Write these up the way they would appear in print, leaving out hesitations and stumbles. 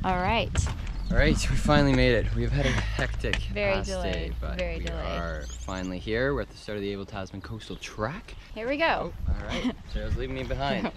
All right. All right, so we finally made it. We've had a hectic Very delayed, day, but very we delayed. are finally here. We're at the start of the Abel Tasman coastal track. Here we go. Oh, all right. Sarah's leaving me behind.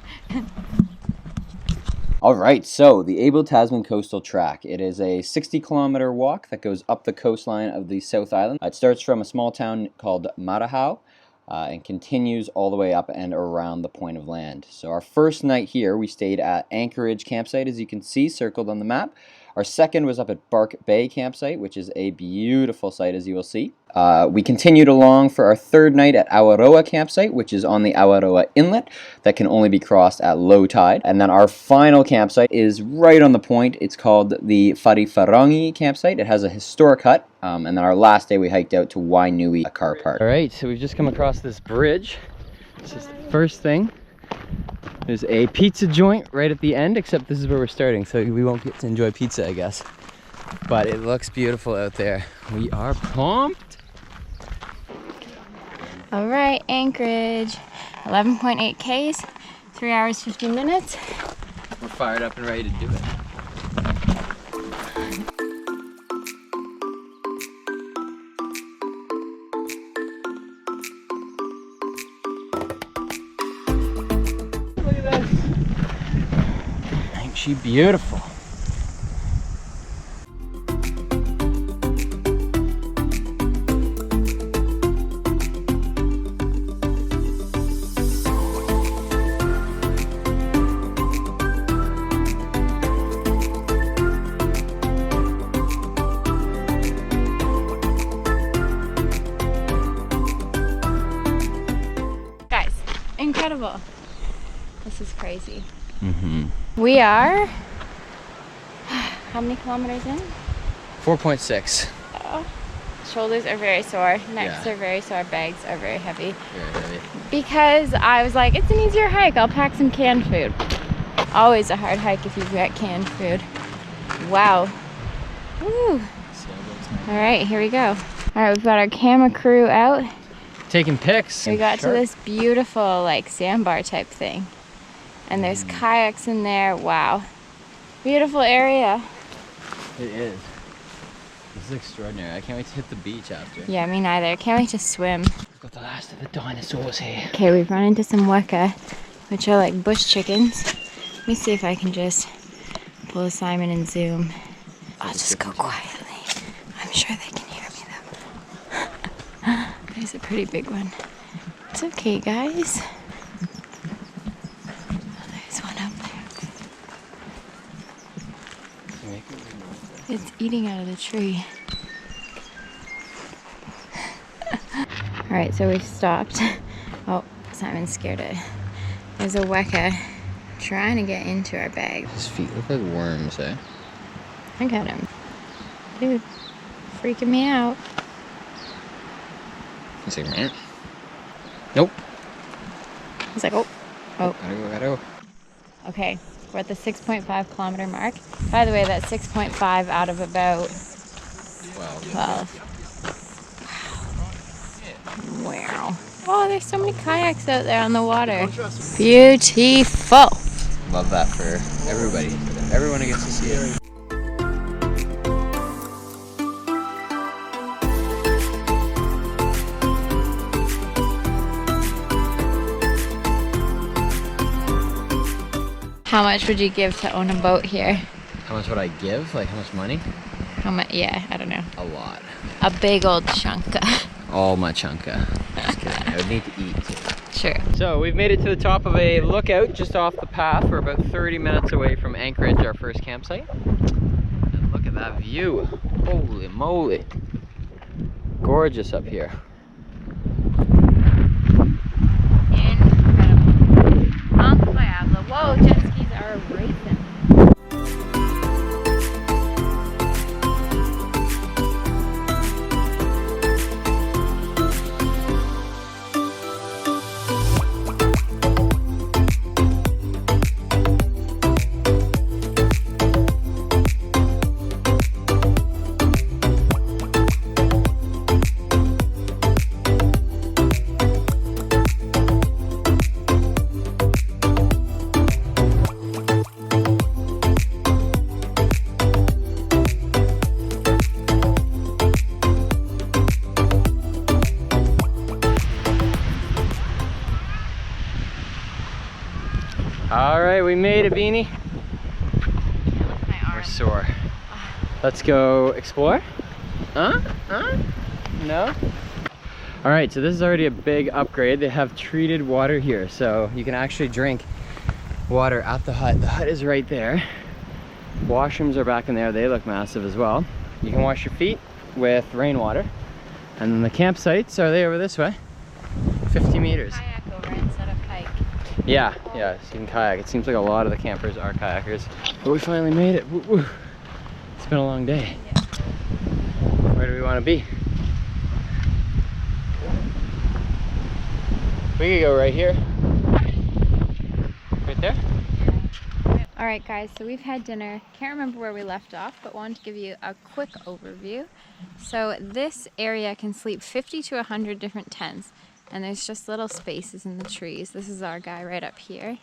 All right, so the Abel Tasman Coastal Track. It is a 60-kilometer walk that goes up the coastline of the South Island. It starts from a small town called Marahau and continues all the way up and around the point of land. So our first night here, we stayed at Anchorage campsite, as you can see, circled on the map. Our second was up at Bark Bay campsite, which is a beautiful site, as you will see. We continued along for our third night at Awaroa campsite, which is on the Awaroa Inlet that can only be crossed at low tide. And then our final campsite is right on the point. It's called the Whariwharangi campsite. It has a historic hut. And then our last day we hiked out to Wainui, a car park. All right, so we've just come across this bridge. This is the first thing. There's a pizza joint right at the end, except this is where we're starting, so we won't get to enjoy pizza, I guess. But it looks beautiful out there. We are pumped. All right, Anchorage, 11.8 Ks, 3 hours, 15 minutes. We're fired up and ready to do it. Look at this. Ain't she beautiful? Incredible. This is crazy. Mm-hmm. We are, how many kilometers in? 4.6. Oh, shoulders are very sore, necks Yeah. are very sore, bags are very heavy. Very heavy. Because I was like, it's an easier hike, I'll pack some canned food. Always a hard hike if you've got canned food. Wow. Woo. All right, here we go. All right, we've got our camera crew out. Taking pics. We got to this beautiful like sandbar type thing. And there's kayaks in there. Wow. Beautiful area. It is. This is extraordinary. I can't wait to hit the beach after. Yeah, me neither. Can't wait to swim. We've got the last of the dinosaurs here. Okay, we've run into some weka, which are like bush chickens. Let me see if I can just pull Simon and zoom. I'll just go quietly. I'm sure they can hear me though. There's a pretty big one. It's okay, guys. Oh, there's one up there. It's eating out of the tree. Alright, so we've stopped. Oh, Simon's scared it. There's a weka trying to get into our bag. His feet look like worms, eh? I got him. Dude, freaking me out. He's like, man. Nope. He's like, oh. Gotta go. Okay, we're at the 6.5 kilometer mark. By the way, that's 6.5 out of about 12. Wow. Oh, there's so many kayaks out there on the water. Beautiful. Love that for everybody. Everyone who gets to see it. How much would you give to own a boat here? How much would I give? Like how much money? How much? Yeah, I don't know. A lot. A big old chunka. All my chunka. Just kidding. I would need to eat too. Sure. So we've made it to the top of a lookout just off the path. We're about 30 minutes away from Anchorage, our first campsite. And look at that view. Holy moly. Gorgeous up here. Incredible. Whoa, jet skis are racing. we made it, Beanie. We're sore. Let's go explore. Huh? No? All right, so this is already a big upgrade. They have treated water here, so you can actually drink water at the hut. The hut is right there. Washrooms are back in there. They look massive as well. You can wash your feet with rainwater. And then the campsites are they over this way. 50 meters. Kayak over instead of kayak. Yeah, so you can kayak. It seems like a lot of the campers are kayakers. But we finally made it. Woo -woo. It's been a long day. Yeah. Where do we want to be? We could go right here. Right there? All right, guys, so we've had dinner. Can't remember where we left off, but wanted to give you a quick overview. So this area can sleep 50 to 100 different tents, and there's just little spaces in the trees. This is our guy right up here.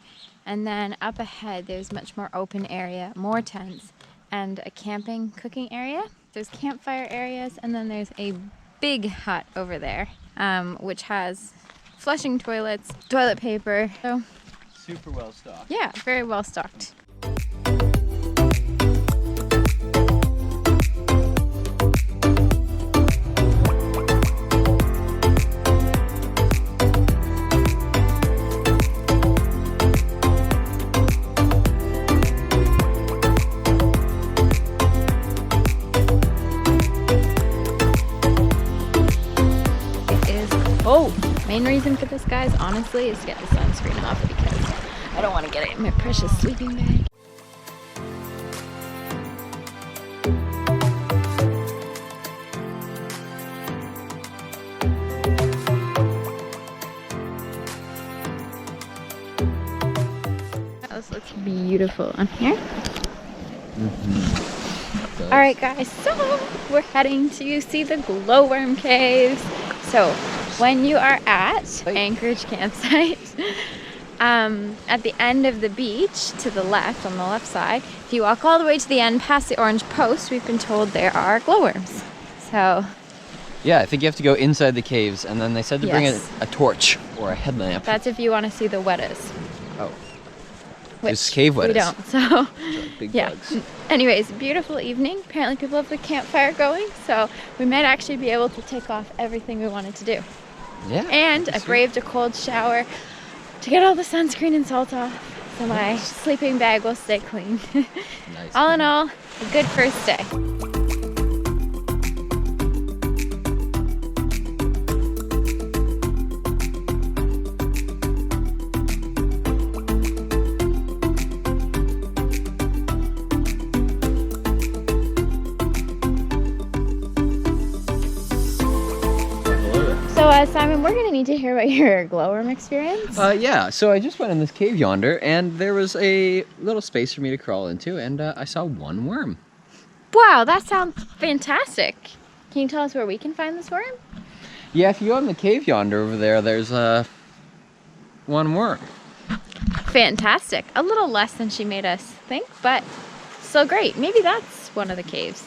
And then up ahead, there's much more open area, more tents, and a camping, cooking area. There's campfire areas, and then there's a big hut over there, which has flushing toilets, toilet paper. So, Super well stocked. yeah, very well stocked. Main reason for this, guys, honestly, is to get the sunscreen off because I don't want to get it in my precious sleeping bag. This looks beautiful on here. All right, guys, so we're heading to see the glowworm caves. So when you are at Anchorage campsite, at the end of the beach to the left, on the left side, if you walk all the way to the end past the orange post, we've been told there are glowworms. So yeah, I think you have to go inside the caves, and then they said to bring Yes. a torch or a headlamp. that's if you want to see the wetters. Oh, Which there's cave we wetters. don't, so Big yeah. bugs. Anyways, beautiful evening. Apparently people have the campfire going, so we might actually be able to take off everything we wanted to do. Yeah. And I braved a cold shower to get all the sunscreen and salt off, so my sleeping bag will stay clean. Nice. All in all, a good first day. So Simon, we're gonna need to hear about your glowworm experience. Yeah, so I just went in this cave yonder, and there was a little space for me to crawl into, and I saw one worm. Wow, that sounds fantastic. Can you tell us where we can find this worm? Yeah, if you go in the cave yonder over there, there's one worm. Fantastic. A little less than she made us think, but still great. Maybe that's one of the caves.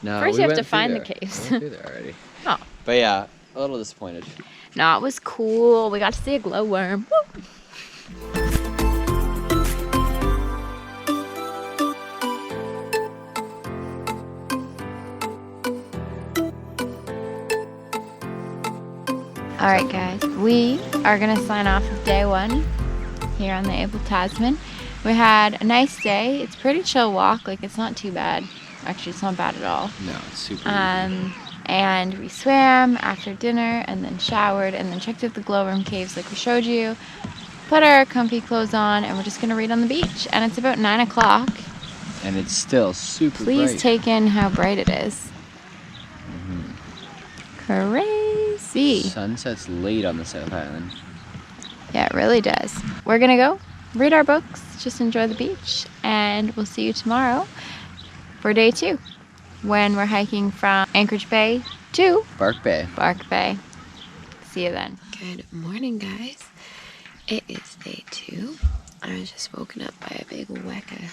No, First we you have went to through find the there. caves. We went through there already. Oh. But yeah, a little disappointed. No, it was cool. We got to see a glowworm. Woo! All right, guys, we are gonna sign off of day one here on the Abel Tasman. We had a nice day. It's a pretty chill walk. Like, it's not too bad. Actually, it's not bad at all. No, it's super easy. And we swam after dinner and then showered and then checked out the glowworm caves like we showed you. Put our comfy clothes on and we're just gonna read on the beach. And it's about 9 o'clock. And it's still super Please bright. take in how bright it is. Crazy. Sun sets late on the South Island. Yeah, it really does. We're gonna go read our books, just enjoy the beach, and we'll see you tomorrow for day 2 when we're hiking from Anchorage Bay to Bark Bay. Bark Bay. See you then. Good morning, guys. It is day 2. I was just woken up by a big weka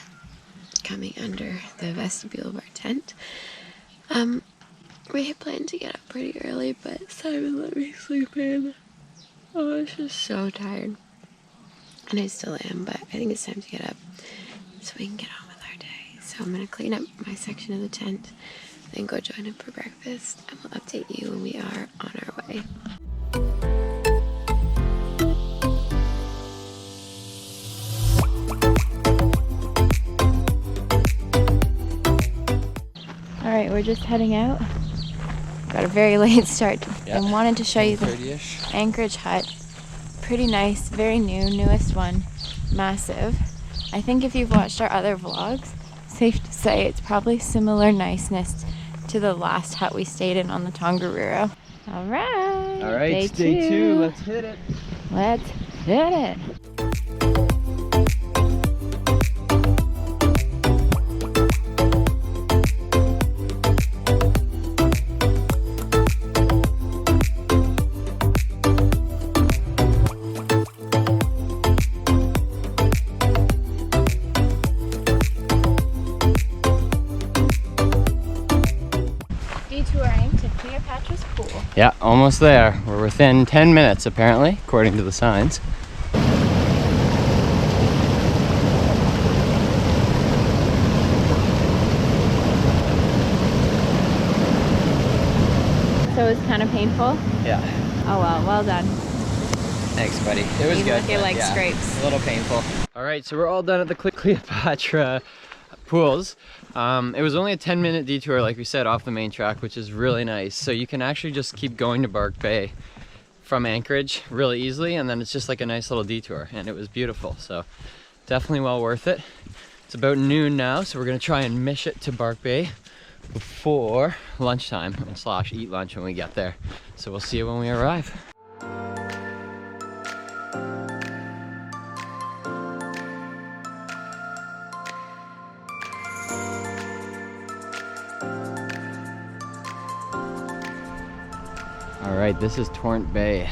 coming under the vestibule of our tent. We had planned to get up pretty early, but Simon let me sleep in. Oh, I was just so tired. And I still am, but I think it's time to get up so we can get on with our day. So I'm going to clean up my section of the tent, then go join him for breakfast, and we'll update you when we are on our way. All right, we're just heading out. Got a very late start and wanted to show you the Anchorage hut. Pretty nice, very new, newest one, massive. I think if you've watched our other vlogs, safe to say it's probably similar niceness to the last hut we stayed in on the Tongariro. All right, day two, let's hit it. Let's hit it. Detouring to Cleopatra's Pool. Yeah, almost there. We're within 10 minutes apparently, according to the signs. So it was kind of painful? Yeah. Oh well done. Thanks, buddy. It was Even good. with your leg scrapes. A little painful. All right, so we're all done at the Cleopatra pools. It was only a 10-minute detour, like we said, off the main track, which is really nice. So you can actually just keep going to Bark Bay from Anchorage really easily, and then it's just like a nice little detour, and it was beautiful. So definitely well worth it. It's about noon now, so we're gonna try and mish it to Bark Bay before lunchtime / eat lunch when we get there. So we'll see you when we arrive. All right, this is Torrent Bay.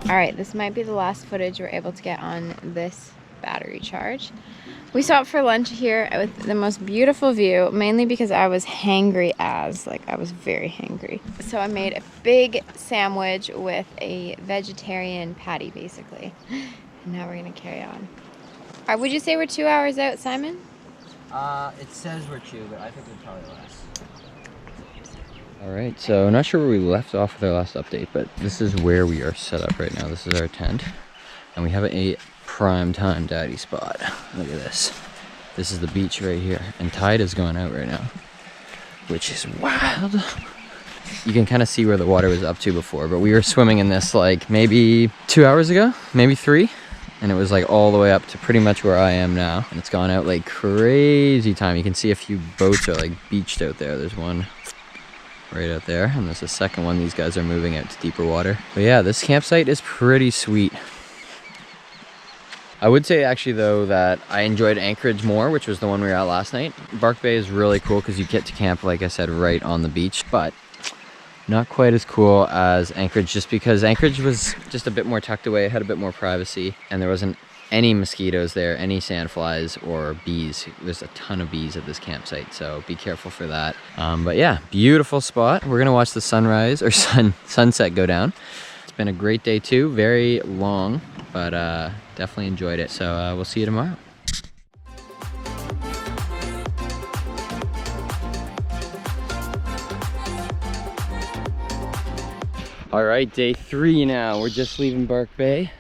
All right, this might be the last footage we're able to get on this battery charge. We stopped for lunch here with the most beautiful view, mainly because I was hangry as, like I was very hangry. So I made a big sandwich with a vegetarian patty, basically. And now we're gonna carry on. Would you say we're 2 hours out, Simon? It says we're 2, but I think we're probably less. All right, so I'm not sure where we left off with our last update, but this is where we are set up right now. This is our tent, and we have a prime time daddy spot. Look at this. This is the beach right here, and tide is going out right now, which is wild. You can kind of see where the water was up to before, but we were swimming in this like maybe 2 hours ago, maybe 3, and it was like all the way up to pretty much where I am now, and it's gone out like crazy time. You can see a few boats are like beached out there. There's one right out there, and there's a second one. These guys are moving out to deeper water. But yeah, this campsite is pretty sweet. I would say actually though that I enjoyed Anchorage more, which was the one we were at last night. Bark Bay is really cool because you get to camp, like I said, right on the beach, but not quite as cool as Anchorage, just because Anchorage was just a bit more tucked away, had a bit more privacy, and there wasn't any mosquitoes there, any sandflies or bees. There's a ton of bees at this campsite, so be careful for that. But yeah, beautiful spot. We're gonna watch the sunrise or sunset go down. It's been a great day too, very long, but definitely enjoyed it. So we'll see you tomorrow. All right, day 3 now. We're just leaving Bark Bay.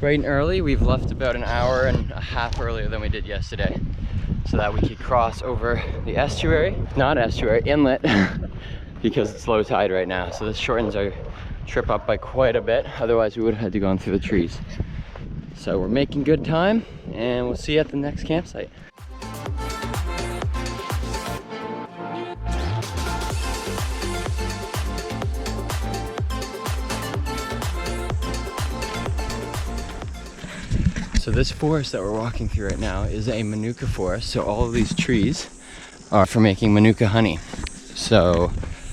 Bright and early. We've left about an hour and a half earlier than we did yesterday, so that we could cross over the estuary, not estuary, inlet, because it's low tide right now. So this shortens our trip up by quite a bit. Otherwise we would have had to go through the trees. So we're making good time, and we'll see you at the next campsite. So So this forest that we're walking through right now is a manuka forest. So all of these trees are for making manuka honey. So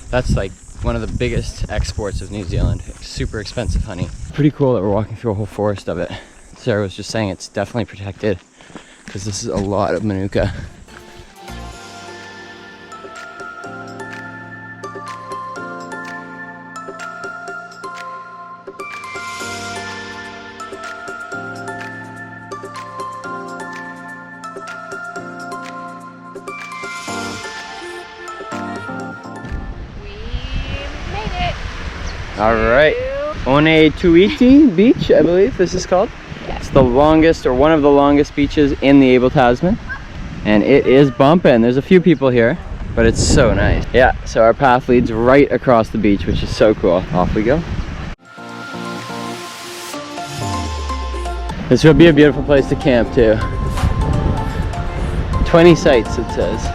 that's like one of the biggest exports of New Zealand. Super expensive honey. Pretty cool that we're walking through a whole forest of it. Sarah was just saying it's definitely protected because this is a lot of manuka. All right, Wainui Beach, I believe this is called. Yeah. It's the longest, or one of the longest beaches in the Abel Tasman, and it is bumping. There's a few people here, but it's so nice. Yeah, so our path leads right across the beach, which is so cool. Off we go. This would be a beautiful place to camp too. 20 sites, it says.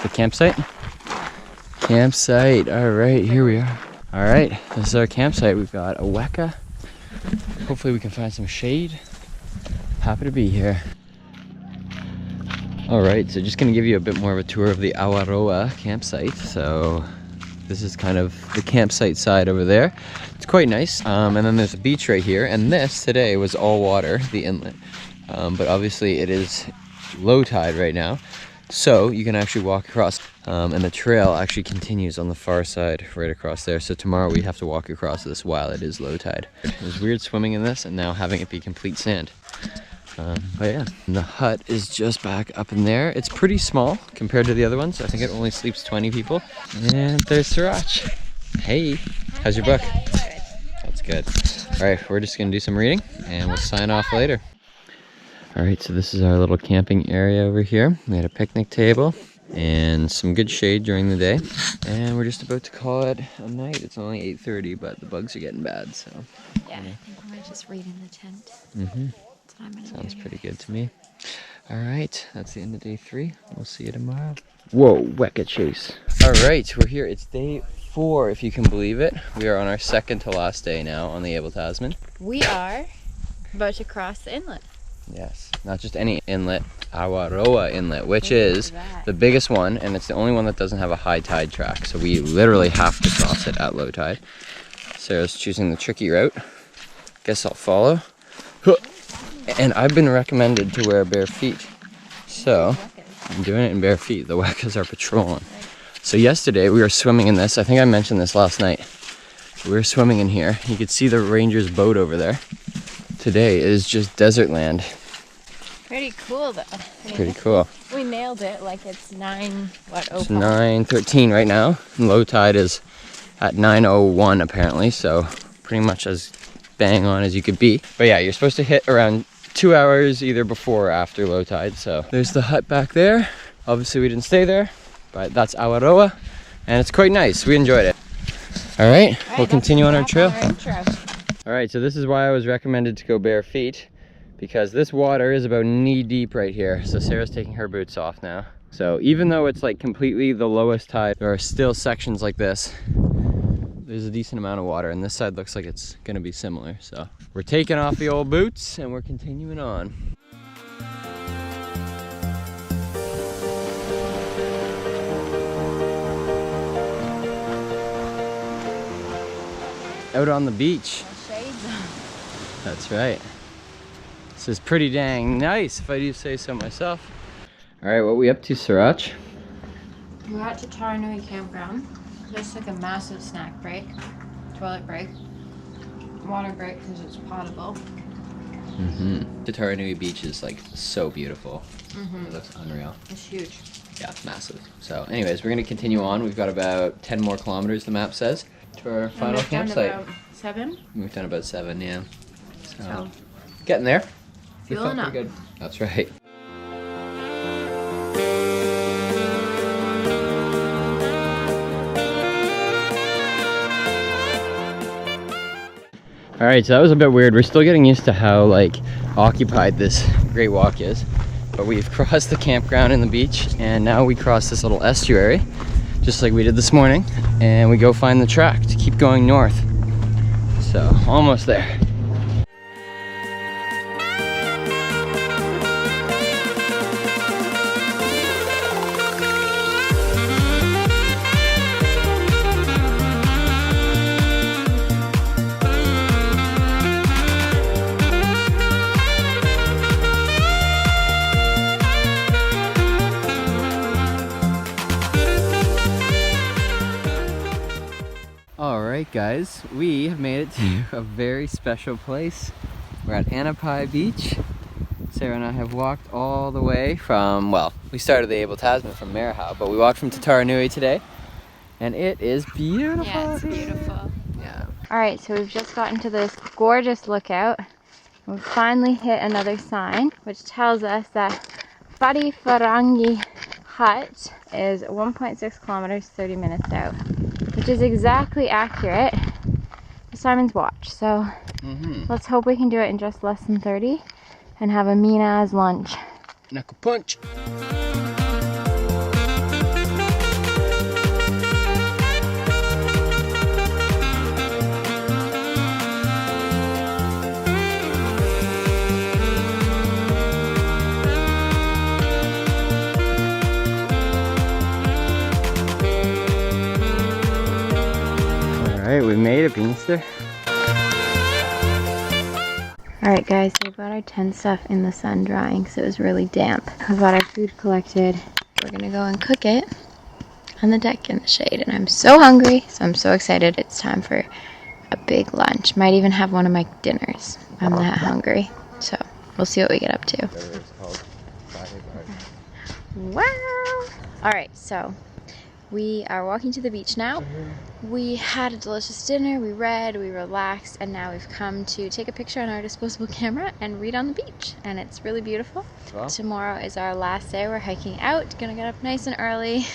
The campsite? Campsite, all right, here we are. All right, this is our campsite. We've got a weka. Hopefully we can find some shade. Happy to be here. All right, so just gonna give you a bit more of a tour of the Awaroa campsite. So this is kind of the campsite side over there. It's quite nice. And then there's a beach right here. And this today was all water, the inlet. But obviously it is low tide right now. So you can actually walk across, and the trail actually continues on the far side right across there. So tomorrow we have to walk across this while it is low tide. It was weird swimming in this and now having it be complete sand. But yeah, and the hut is just back up in there. It's pretty small compared to the other ones. I think it only sleeps 20 people. And there's Sriracha. Hey, how's your book? That's good. All right, we're just gonna do some reading and we'll sign off later. All right, so this is our little camping area over here. We had a picnic table and some good shade during the day. And we're just about to call it a night. It's only 8:30, but the bugs are getting bad, so. Yeah, I think we might just read in the tent. Mm-hmm. That's what I'm gonna Sounds do. pretty good to me. All right, that's the end of day 3. We'll see you tomorrow. Whoa, weka chase. All right, we're here. It's day 4, if you can believe it. We are on our second to last day now on the Abel Tasman. We are about to cross the inlet. Yes, not just any inlet, Awaroa Inlet, which is the biggest one, and it's the only one that doesn't have a high tide track. So we literally have to cross it at low tide. Sarah's choosing the tricky route. Guess I'll follow. And I've been recommended to wear bare feet. So I'm doing it in bare feet. The wekas are patrolling. So yesterday we were swimming in this. I think I mentioned this last night. We were swimming in here. You could see the ranger's boat over there. Today is just desert land. Pretty cool though. Pretty cool. We nailed it. Like it's 9, what, It's 9:13 right now. And low tide is at 9:01 apparently, so pretty much as bang on as you could be. But yeah, you're supposed to hit around 2 hours either before or after low tide. So there's the hut back there. Obviously we didn't stay there, but that's Awaroa, and it's quite nice. We enjoyed it. All right, we'll continue on our trail. All right, so this is why I was recommended to go bare feet, because this water is about knee deep right here. So Sarah's taking her boots off now. So even though it's like completely the lowest tide, there are still sections like this. There's a decent amount of water, and this side looks like it's gonna be similar. So we're taking off the old boots and we're continuing on. Out on the beach. Shades on. That's right. This is pretty dang nice, if I do say so myself. All right, what we up to, Sriracha? We're at Taranui campground. Just like a massive snack break, toilet break, water break because it's potable. Taranui Beach is like so beautiful. It looks unreal. It's huge. Yeah, it's massive. So anyways, we're gonna continue on. We've got about 10 more kilometers, the map says, to our final campsite. About 7. We've done about 7, yeah. So getting there. We fueling felt up. pretty good. That's right. All right, so that was a bit weird. We're still getting used to how like occupied this Great Walk is, but we've crossed the campground and the beach, and now we cross this little estuary, just like we did this morning, and we go find the track to keep going north. So almost there. Alright guys, we have made it to a very special place. We're at Anapai Beach. Sarah and I have walked all the way from, well, we started the Abel Tasman from Marahau, but we walked from Taranui today, and it is beautiful. Yeah, it's beautiful. Yeah. Alright, so we've just gotten to this gorgeous lookout. We've finally hit another sign, which tells us that Whare Wharangi Hut is 1.6 kilometers, 30 minutes out, which is exactly accurate to Simon's watch. So let's hope we can do it in just less than 30 and have a mean-ass lunch. Knuckle punch. Alright, we made it, Beanster. Alright guys, so we got our tent stuff in the sun drying because it was really damp. We got our food collected. We're gonna go and cook it on the deck in the shade, and I'm so hungry, so I'm so excited. It's time for a big lunch. Might even have one of my dinners. I'm that hungry. So we'll see what we get up to. Wow! Alright, so we are walking to the beach now. We had a delicious dinner, we read, we relaxed, and now we've come to take a picture on our disposable camera and read on the beach. And it's really beautiful. Wow. Tomorrow is our last day. We're hiking out, gonna get up nice and early,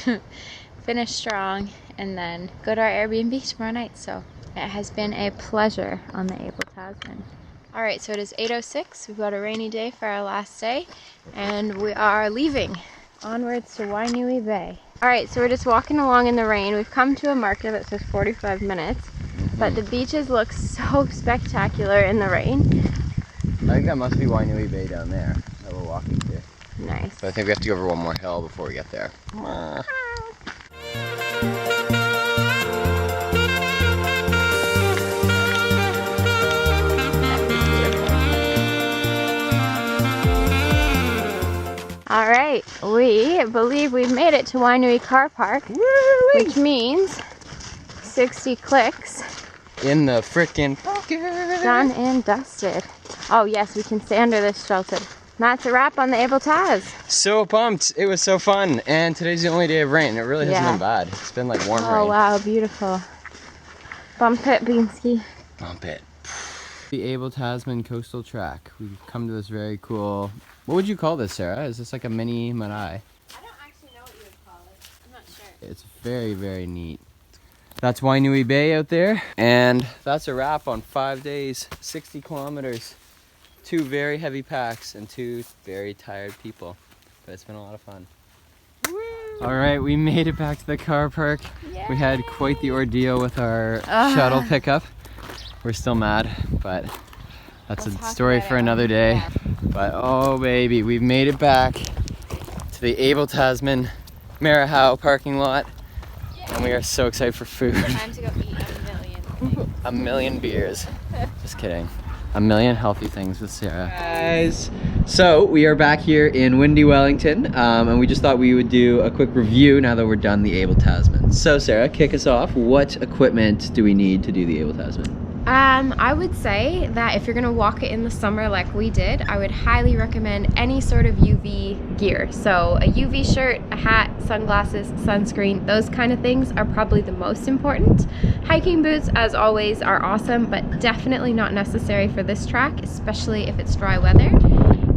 finish strong, and then go to our Airbnb tomorrow night. So it has been a pleasure on the Abel Tasman. Alright, so it is 8:06. We've got a rainy day for our last day, and we are leaving onwards to Wainui Bay. Alright, so we're just walking along in the rain. We've come to a marker that says 45 minutes, but the beaches look so spectacular in the rain. I think that must be Wainui Bay down there that we're walking to. Nice. But I think we have to go over one more hill before we get there. Alright, we believe we've made it to Wainui Car Park, which means 60 clicks. In the frickin' pocket. Done and dusted. Oh yes, we can stay under this shelter. That's a wrap on the Abel Tas. So pumped. It was so fun. And today's the only day of rain. It really hasn't been bad. It's been like warm rain. Oh wow, beautiful. Bump it, Beansky. Bump it. The Abel Tasman coastal track. We've come to this very cool, what would you call this, Sarah? Is this like a mini marae? I don't actually know what you would call it. I'm not sure. It's very, very neat. That's Wainui Bay out there. And that's a wrap on 5 days, 60 kilometers. 2 very heavy packs and 2 very tired people. But it's been a lot of fun. All right, we made it back to the car park. Yay. We had quite the ordeal with our shuttle pickup. We're still mad, but that's a story for another day. Yeah. But oh baby, we've made it back to the Abel Tasman Marahau parking lot. Yay. And we are so excited for food. Time to go eat a million things. A million beers. Just kidding. a million healthy things with Sarah. Guys, so we are back here in windy Wellington, and we just thought we would do a quick review now that we're done the Abel Tasman. So Sarah, kick us off. What equipment do we need to do the Abel Tasman? I would say that if you're gonna walk it in the summer like we did, I would highly recommend any sort of UV gear. So a UV shirt, a hat, sunglasses, sunscreen, those kind of things are probably the most important. Hiking boots, as always, are awesome, but definitely not necessary for this track, especially if it's dry weather.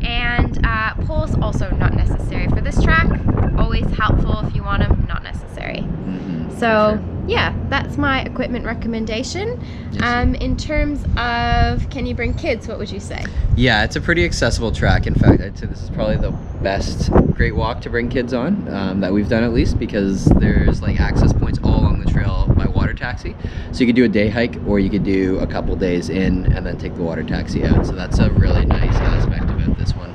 And poles also not necessary for this track. Always helpful if you want them, not necessary. So yeah, that's my equipment recommendation. In terms of, can you bring kids, what would you say? Yeah, it's a pretty accessible track. In fact, I'd say this is probably the best great walk to bring kids on, that we've done at least, because there's like access points all along the trail by water taxi. So you could do a day hike, or you could do a couple days in and then take the water taxi out. So that's a really nice aspect about this one.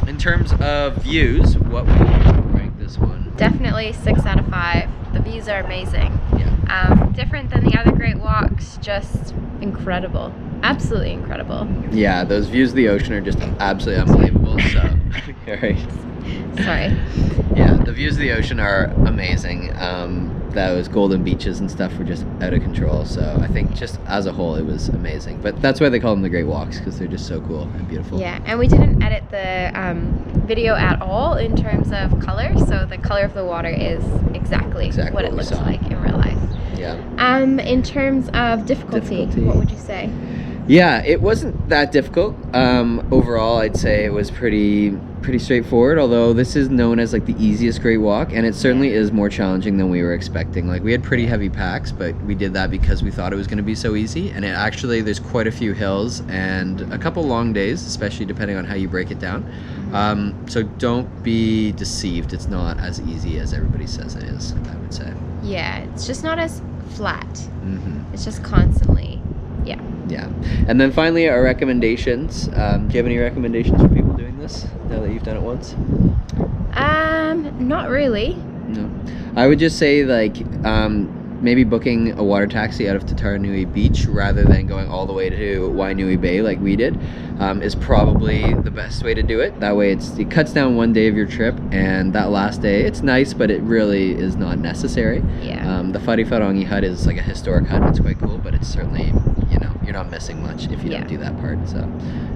In terms of views, what would you rank this one? Definitely 6 out of 5. The views are amazing. Yeah. Different than the other great walks, just incredible. Absolutely incredible. Yeah, those views of the ocean are just absolutely unbelievable. So, right. Sorry. Yeah, the views of the ocean are amazing. Those golden beaches and stuff were just out of control. So I think just as a whole, it was amazing. But that's why they call them the Great Walks, because they're just so cool and beautiful. Yeah, and we didn't edit the video at all in terms of color. So the color of the water is exactly what it looks like in real life. Yeah. In terms of difficulty, what would you say? Yeah, it wasn't that difficult. Overall, I'd say it was pretty straightforward, although this is known as like the easiest great walk, and it certainly is more challenging than we were expecting. Like, we had pretty heavy packs, but we did that because we thought it was going to be so easy, and it actually, there's quite a few hills and a couple long days, especially depending on how you break it down. So don't be deceived. It's not as easy as everybody says it is, I would say. Yeah, it's just not as flat. It's just constantly, yeah. Yeah. And then finally, our recommendations. Do you have any recommendations for people doing this now that you've done it once? Not really. No. I would just say, like, maybe booking a water taxi out of Taranui Beach rather than going all the way to Wainui Bay like we did is probably the best way to do it. That way it cuts down one day of your trip, and that last day, it's nice, but it really is not necessary. Yeah. The Whariwharangi hut is like a historic hut. It's quite cool, but it's certainly, you know, you're not missing much if you don't do that part. So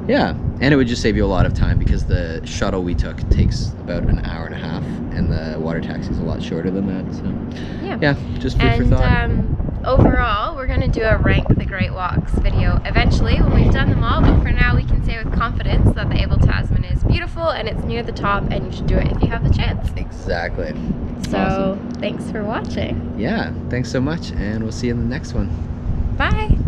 yeah, and it would just save you a lot of time, because the shuttle we took takes about an hour and a half, and the water taxi is a lot shorter than that. So yeah, just food for thought. Overall, we're going to do a rank the great walks video eventually when we've done them all, but for now we can say with confidence that the Abel Tasman is beautiful and it's near the top, and you should do it if you have the chance. Exactly. So awesome. Thanks for watching. Yeah, thanks so much, and we'll see you in the next one. Bye.